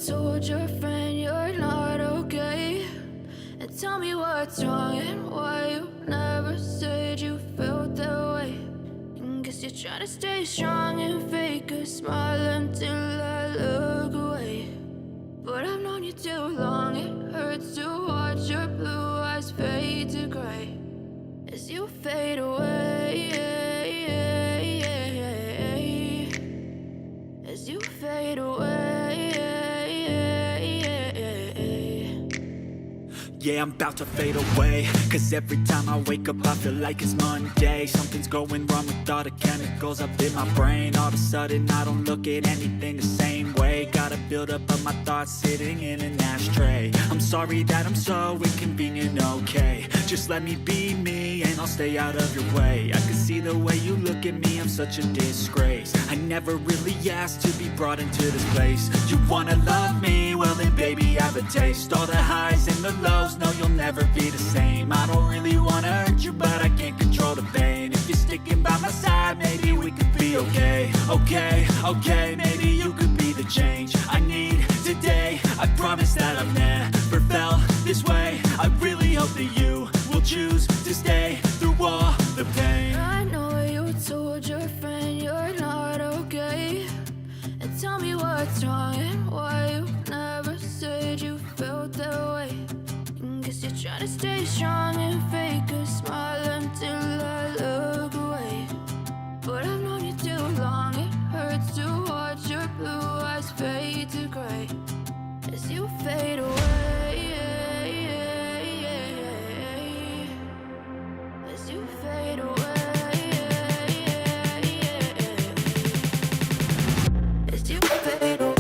told your friend you're not okay? And tell me what's wrong and why you never said you felt that way. And guess you're trying to stay strong and fake a smile until I look away. But I've known you too long, it hurts to watch your blue eyes fade to gray as you fade away, as you fade away. Yeah, I'm about to fade away, cause every time I wake up I feel like it's Monday. Something's going wrong with all the chemicals up in my brain. All of a sudden I don't look at anything the same way. Gotta build up of my thoughts sitting in an ashtray. I'm sorry that I'm so inconvenient, okay? Just let me be me and I'll stay out of your way. I can see the way you look at me, I'm such a disgrace. I never really asked to be brought into this place. You wanna love me? Well then baby have a taste. All the highs and the lows, no you'll never be the same. I don't really wanna hurt you but I can't control the pain. If you're sticking by my side maybe we could be okay. Okay, maybe you could be the change I need today. I promise that I've never felt this way. I really hope that you will choose to stay through all the pain. I know you told your friend you're not okay. And tell me what's wrong and why you never said you felt that way. And guess you're trying to stay strong and fake a smile until I look away. But I've known you too long, it hurts to watch your blue eyes fade to gray as you fade away, as you fade away. As you fade away.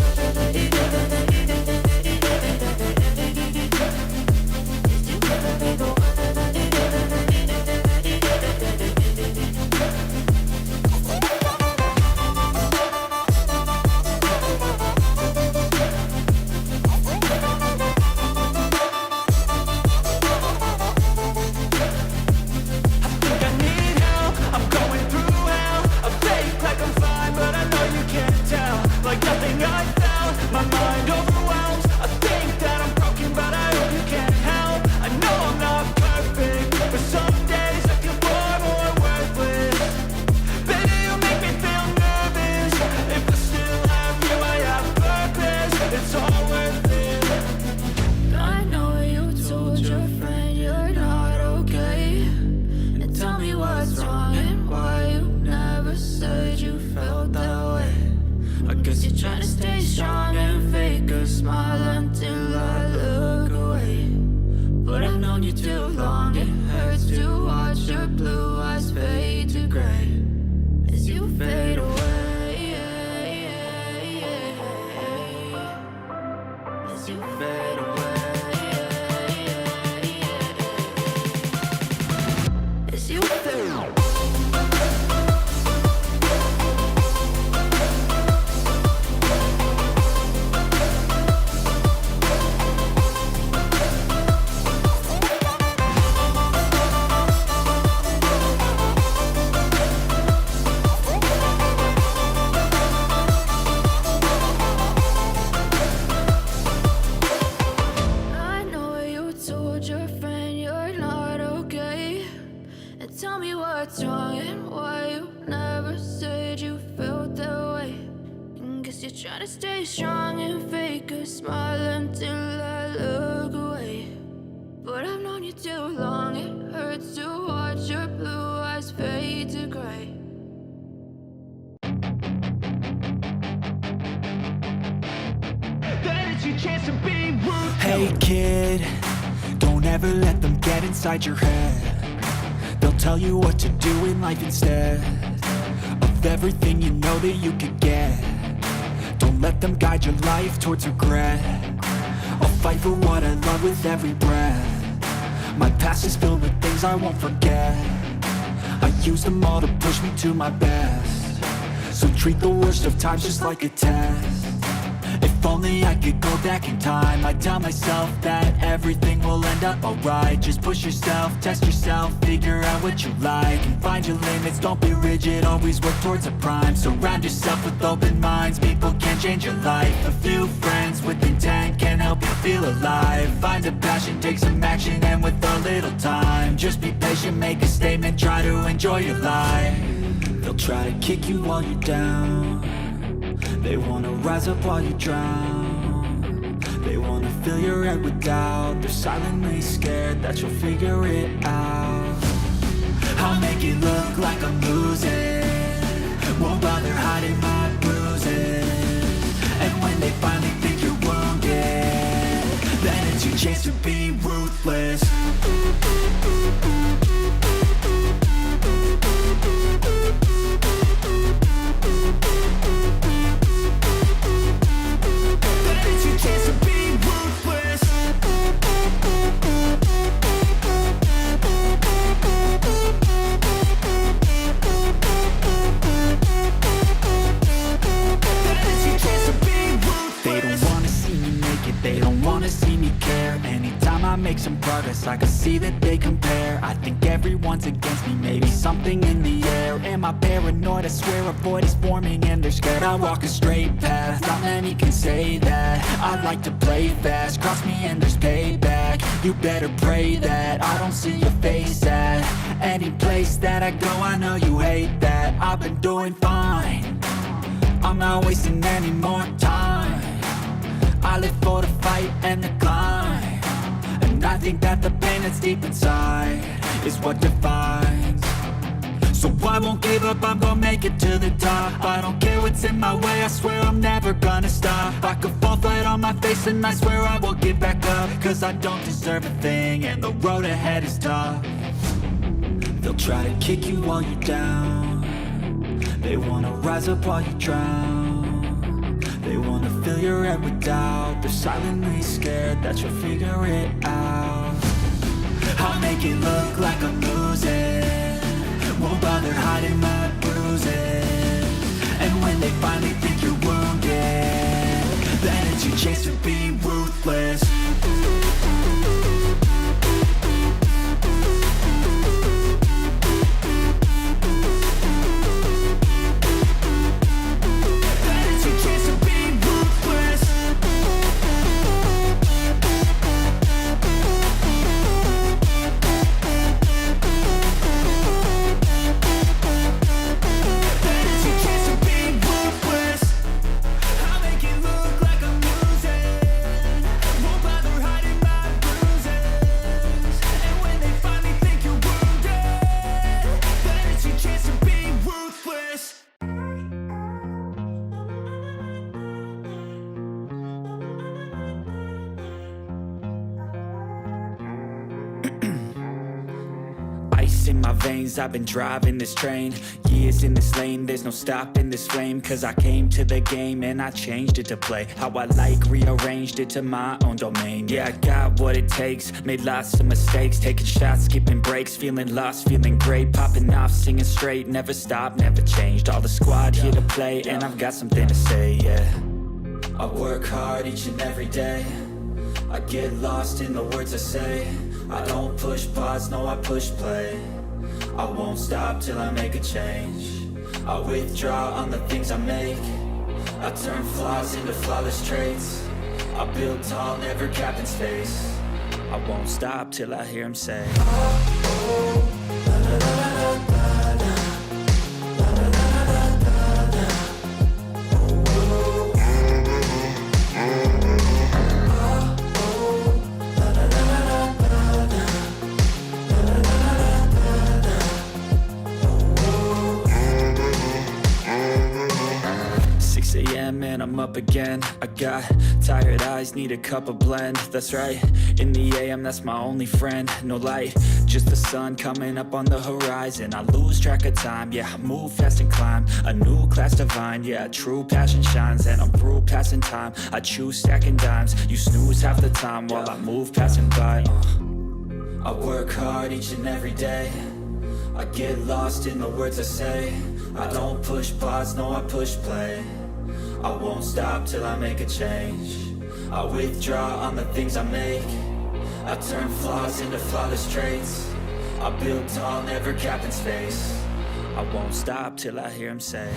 Hey kid, don't ever let them get inside your head. They'll tell you what to do in life instead of everything you know that you could get. Don't let them guide your life towards regret. I'll fight for what I love with every breath. My past is filled with things I won't forget. I use them all to push me to my best. So treat the worst of times just like a test. If only I could could go back in time, I'd tell myself that everything will end up alright. Just push yourself, test yourself, figure out what you like, and find your limits, don't be rigid, always work towards a prime. Surround yourself with open minds, people can change your life. A few friends with intent can help you feel alive. Find a passion, take some action, and with a little time, just be patient, make a statement, try to enjoy your life. They'll try to kick you while you're down, they wanna rise up while you drown, they wanna fill your head with doubt, they're silently scared that you'll figure it out. I'll make it look like I'm losing, won't bother hiding my bruises, and when they finally think you're wounded, then it's your chance to be ruthless. Make some progress, I can see that they compare. I think everyone's against me, maybe something in the air. Am I paranoid? I swear a void is forming and they're scared. I walk a straight path, not many can say that. I like to play fast, cross me and there's payback. You better pray that I don't see your face at any place that I go. I know you hate that. I've been doing fine, I'm not wasting any more time. I live for the fight and the climb, and I think that the pain that's deep inside is what defines. So I won't give up, I'm gonna make it to the top. I don't care what's in my way, I swear I'm never gonna stop. I could fall flat on my face and I swear I will get back up, cause I don't deserve a thing and the road ahead is tough. They'll try to kick you while you're down, they wanna rise up while you drown, they wanna fill your head with doubt, they're silently scared that you'll figure it out. I'll make it look like I'm losing, won't bother hiding my bruises, and when they finally think you're wounded, then it's your chance to be ruthless. In my veins, I've been driving this train, years in this lane, there's no stopping this flame. Cause I came to the game and I changed it to play how I like, rearranged it to my own domain. Yeah, I got what it takes, made lots of mistakes, taking shots, skipping breaks, feeling lost, feeling great, popping off, singing straight, never stopped, never changed. All the squad here to play and I've got something to say, yeah. I work hard each and every day, I get lost in the words I say, I don't push pause, no I push play. I won't stop till I make a change, I withdraw on the things I make, I turn flaws into flawless traits, I build tall, never capped in space. I won't stop till I hear him say, oh, oh, la, la, la, la, la. And I'm up again, I got tired eyes, need a cup of blend. That's right, in the AM, that's my only friend. No light, just the sun coming up on the horizon. I lose track of time, yeah, I move fast and climb a new class divine, yeah, true passion shines. And I'm through passing time, I choose stacking dimes. You snooze half the time while I move passing by. I work hard each and every day, I get lost in the words I say, I don't push pause, no I push play. I won't stop till I make a change, I withdraw on the things I make. I turn flaws into flawless traits. I build tall, never capped in space. I won't stop till I hear him say